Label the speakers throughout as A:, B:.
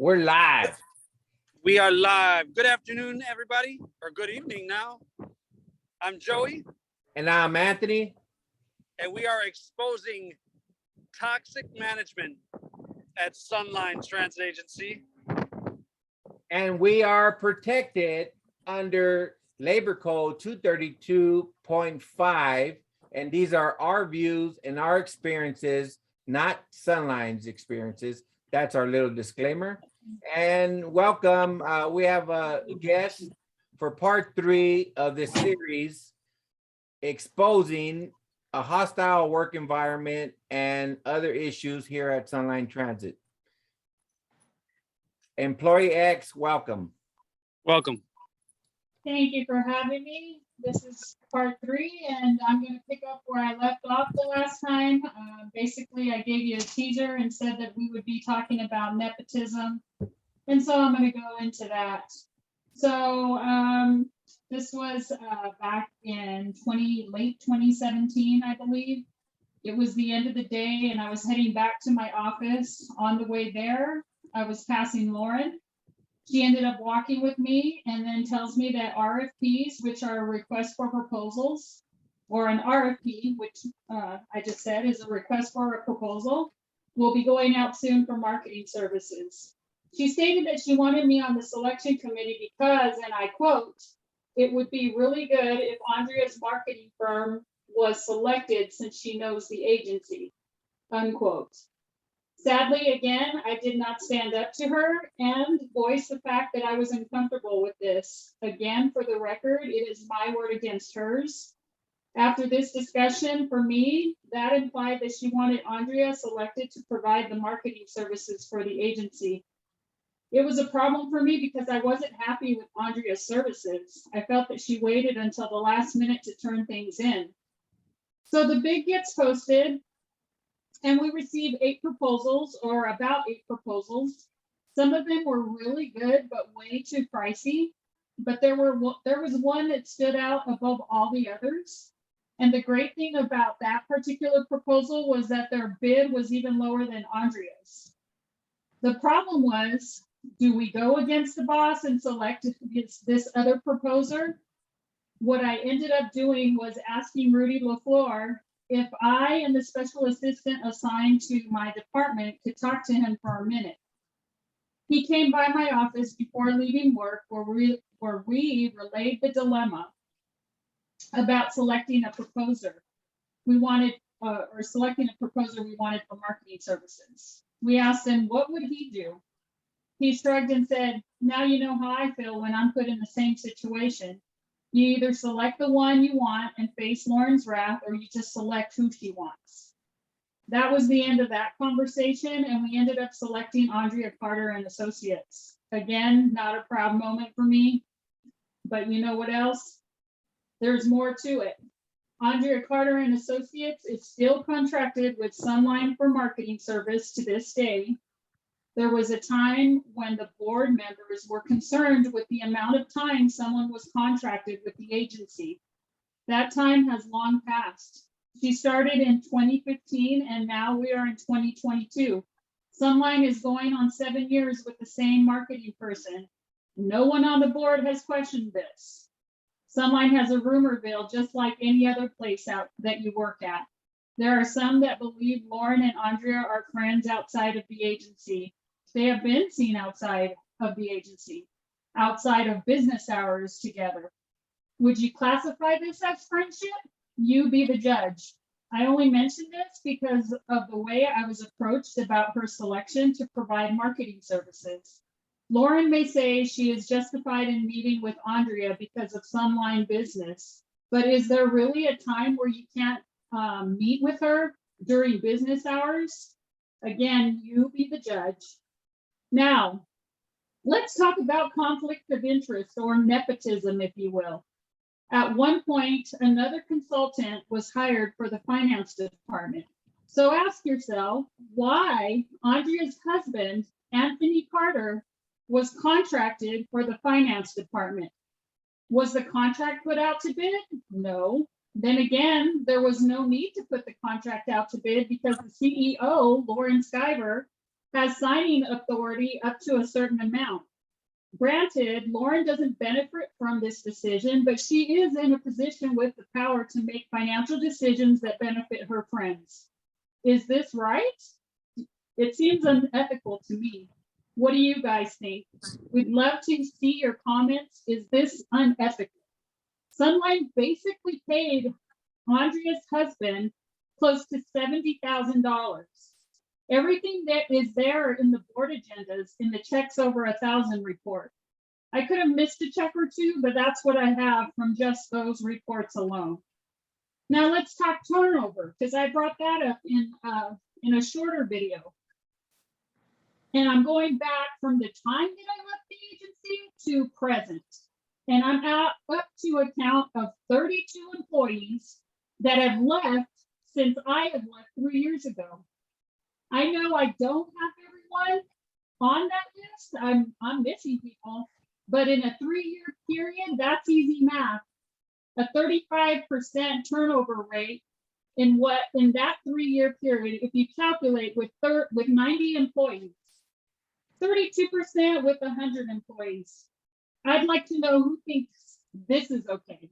A: We're live.
B: We are live. Good afternoon, everybody, or good evening now. I'm Joey.
A: And I'm Anthony.
B: And we are exposing toxic management at Sunline Transit Agency.
A: And we are protected under Labor Code 232.5. And these are our views and our experiences, not Sunline's experiences. That's our little disclaimer. And welcome. We have a guest for part 3 of this series, exposing a hostile work environment and other issues here at Sunline Transit. Employee X, welcome.
B: Welcome.
C: Thank you for having me. This is part 3, and I'm going to pick up where I left off the last time. Basically, I gave you a teaser and said that we would be talking about nepotism, and so I'm going to go into that. So this was back in late 2017, I believe. It was the end of the day, and I was heading back to my office. On the way there, I was passing Lauren. She ended up walking with me and then tells me that RFPs, which are requests for proposals, or an RFP, which I just said is a request for a proposal, will be going out soon for marketing services. She stated that she wanted me on the selection committee because, and I quote, "It would be really good if Andrea's marketing firm was selected since she knows the agency," unquote. Sadly, again, I did not stand up to her and voice the fact that I was uncomfortable with this. Again, for the record, it is my word against hers. After this discussion, for me, that implied that she wanted Andrea selected to provide the marketing services for the agency. It was a problem for me because I wasn't happy with Andrea's services. I felt that she waited until the last minute to turn things in. So the bid gets posted, and we received 8 proposals, or about 8 proposals. Some of them were really good, but way too pricey. But there was one that stood out above all the others. And the great thing about that particular proposal was that their bid was even lower than Andrea's. The problem was, do we go against the boss and select this other proposer? What I ended up doing was asking Rudy LaFleur if I and the special assistant assigned to my department could talk to him for a minute. He came by my office before leaving work where we relayed the dilemma about selecting a proposer. We wanted, or selecting a proposer we wanted for marketing services. We asked him, what would he do? He shrugged and said, "Now you know how I feel when I'm put in the same situation. You either select the one you want and face Lauren's wrath, or you just select who she wants." That was the end of that conversation, and we ended up selecting Andrea Carter and Associates. Again, not a proud moment for me, but you know what else? There's more to it. Andrea Carter and Associates is still contracted with Sunline for marketing service to this day. There was a time when the board members were concerned with the amount of time someone was contracted with the agency. That time has long passed. She started in 2015 and now we are in 2022. Sunline is going on 7 years with the same marketing person. No one on the board has questioned this. Sunline has a rumor mill just like any other place out that you work at. There are some that believe Lauren and Andrea are friends outside of the agency. They have been seen outside of the agency, outside of business hours together. Would you classify this as friendship? You be the judge. I only mention this because of the way I was approached about her selection to provide marketing services. Lauren may say she is justified in meeting with Andrea because of Sunline business, but is there really a time where you can't meet with her during business hours? Again, you be the judge. Now, let's talk about conflict of interest, or nepotism, if you will. At one point, another consultant was hired for the finance department. So ask yourself why Andrea's husband, Anthony Carter, was contracted for the finance department. Was the contract put out to bid? No. Then again, there was no need to put the contract out to bid because the CEO, Lauren Skyver, has signing authority up to a certain amount. Granted, Lauren doesn't benefit from this decision, but she is in a position with the power to make financial decisions that benefit her friends. Is this right? It seems unethical to me. What do you guys think? We'd love to see your comments. Is this unethical? Sunline basically paid Andrea's husband close to $70,000. Everything that is there in the board agendas in the checks over 1,000 report. I could have missed a check or two, but that's what I have from just those reports alone. Now let's talk turnover, because I brought that up in a shorter video. And I'm going back from the time that I left the agency to present. And I'm up to a count of 32 employees that have left since I have left 3 years ago. I know I don't have everyone on that list. I'm missing people, but in a 3-year period, that's easy math. A 35% turnover rate in that 3-year period, if you calculate with 90 employees, 32% with 100 employees. I'd like to know who thinks this is okay.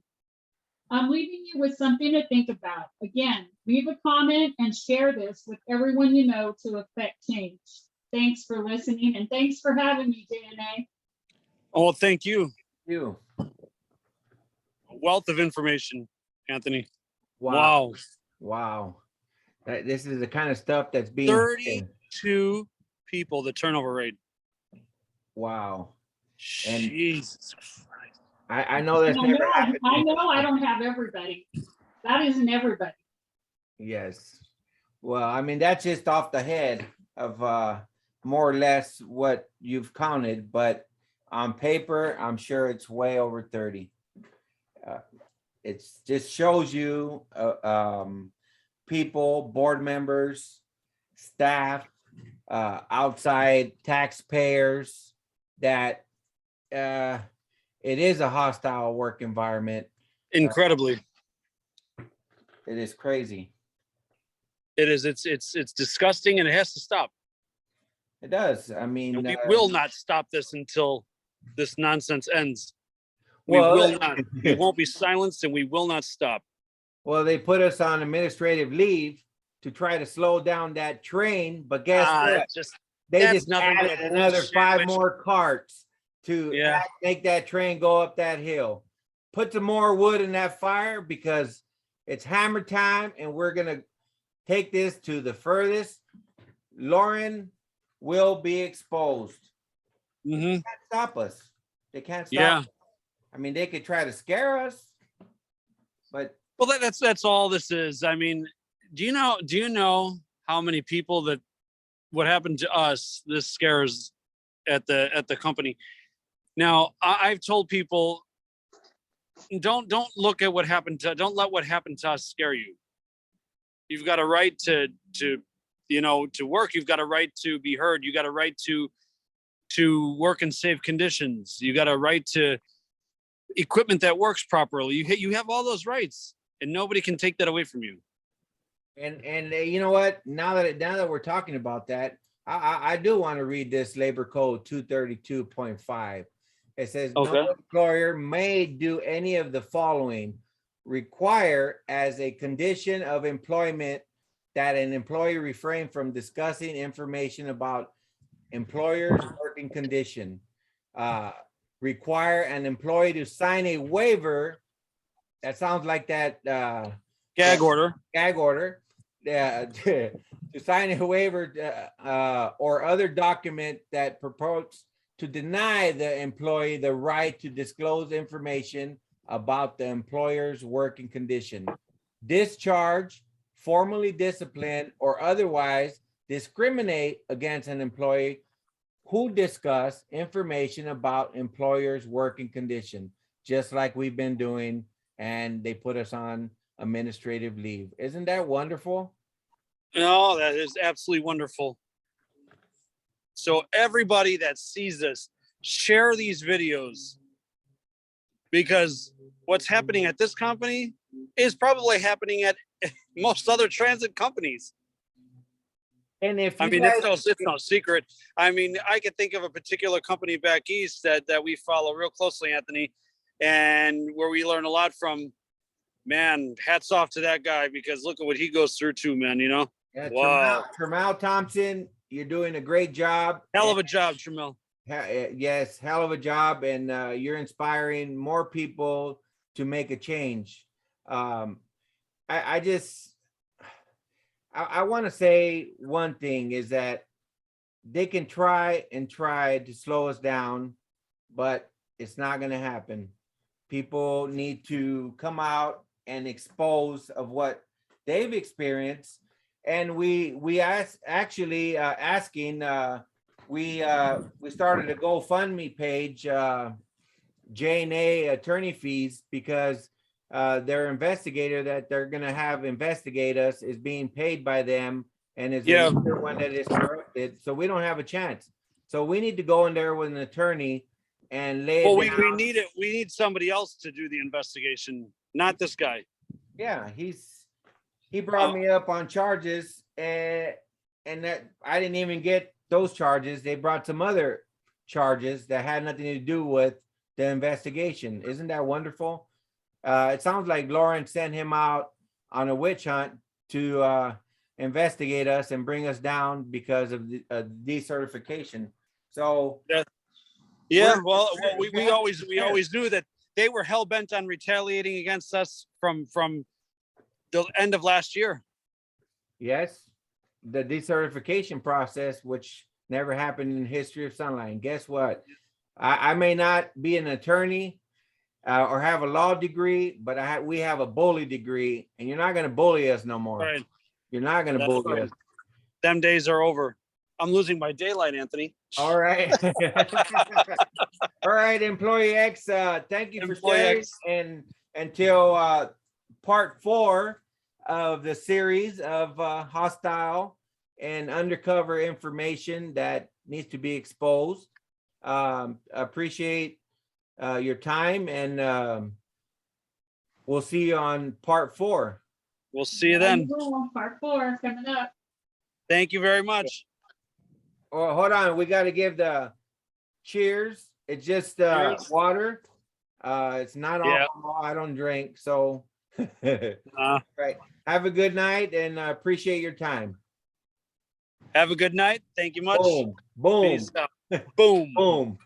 C: I'm leaving you with something to think about. Again, leave a comment and share this with everyone you know to affect change. Thanks for listening, and thanks for having me, JNA.
B: Oh, thank you.
A: You.
B: Wealth of information, Anthony.
A: Wow.
B: Wow.
A: Wow. This is the kind of stuff that's being
B: 32 people, the turnover rate.
A: Wow. And
B: Jesus Christ.
A: I know that's
C: I
A: never
C: know,
A: happened.
C: I know I don't have everybody. That isn't everybody.
A: Yes. Well, I mean, that's just off the head of more or less what you've counted, but on paper, I'm sure it's way over 30. It just shows you people, board members, staff, outside taxpayers, that it is a hostile work environment.
B: Incredibly.
A: It is crazy.
B: It is. It's disgusting, and it has to stop.
A: It does. I mean,
B: And we will not stop this until this nonsense ends. We
A: well,
B: will not. We won't be silenced, and we will not stop.
A: well, they put us on administrative leave to try to slow down that train, but guess what?
B: That's just
A: They
B: that's
A: just
B: nothing but
A: added
B: a
A: another
B: bullshit
A: 5
B: witch.
A: more carts to
B: Yeah.
A: make that train go up that hill. Put some more wood in that fire, because it's hammer time, and we're gonna take this to the furthest. Lauren will be exposed.
B: Mhm.
A: They can't stop us. They can't stop
B: Yeah.
A: us. I mean, they could try to scare us, but
B: Well, that's all this is. I mean, do you know how many people that what happened to us this scares at the company? Now, I've told people, don't look at what happened to, don't let what happened to us scare you. You've got a right to work. You've got a right to be heard. You got a right to work in safe conditions. You got a right to equipment that works properly. You have all those rights, and nobody can take that away from you.
A: and you know what? Now that we're talking about that, I do want to read this Labor Code 232.5. It says,
B: Okay.
A: no employer may do any of the following: require as a condition of employment that an employee refrain from discussing information about employer's working condition. Require an employee to sign a waiver. That sounds like that
B: Gag order.
A: To sign a waiver or other document that purports to deny the employee the right to disclose information about the employer's working condition, discharge, formally discipline, or otherwise discriminate against an employee who discuss information about employer's working condition, just like we've been doing, and they put us on administrative leave. Isn't that wonderful?
B: No, that is absolutely wonderful. So everybody that sees this, share these videos, because what's happening at this company is probably happening at most other transit companies.
A: And if
B: I
A: you
B: mean,
A: guys,
B: it's no secret. I mean, I could think of a particular company back east that we follow real closely, Anthony, and where we learn a lot from. Man, hats off to that guy, because look at what he goes through too, man. You know,
A: yeah,
B: wow,
A: Tramal Thompson, you're doing a great job.
B: hell of a job, Tramel.
A: Yes, hell of a job, and you're inspiring more people to make a change. I just, I want to say one thing is that they can try and try to slow us down, but it's not going to happen. People need to come out and expose of what they've experienced, and we actually asking. We started a GoFundMe page, J&A attorney fees, because their investigator that they're going to have investigate us is being paid by them, and is
B: Yeah.
A: the one that is corrupted. So we don't have a chance. So we need to go in there with an attorney and lay it
B: Well,
A: down.
B: we need it. We need somebody else to do the investigation, not this guy.
A: Yeah, he brought me up on charges, and that I didn't even get those charges. They brought some other charges that had nothing to do with the investigation. Isn't that wonderful? It sounds like Lauren sent him out on a witch hunt to investigate us and bring us down because of the decertification. So
B: Yeah, well, we always knew that they were hell bent on retaliating against us from the end of last year.
A: yes, the decertification process, which never happened in the history of Sunline. Guess what? I may not be an attorney or have a law degree, but we have a bully degree, and you're not going to bully us no more.
B: Right.
A: You're not going to
B: That's
A: bully
B: right.
A: us.
B: Them days are over. I'm losing my daylight, Anthony.
A: All right. All right, Employee X, thank you for
B: Employee
A: sharing.
B: X.
A: And until part 4 of the series of hostile and undercover information that needs to be exposed. Appreciate your time, and we'll see you on part 4.
B: We'll see you then.
C: Part 4 coming up.
B: Thank you very much.
A: Oh, hold on. We got to give the cheers. It's just
B: Cheers.
A: water. It's not
B: Yeah.
A: alcohol. I don't drink. So,
B: Uh,
A: right. Have a good night, and appreciate your time.
B: have a good night. Thank you much.
A: Boom. Boom.
B: Peace out. Boom.
A: Boom.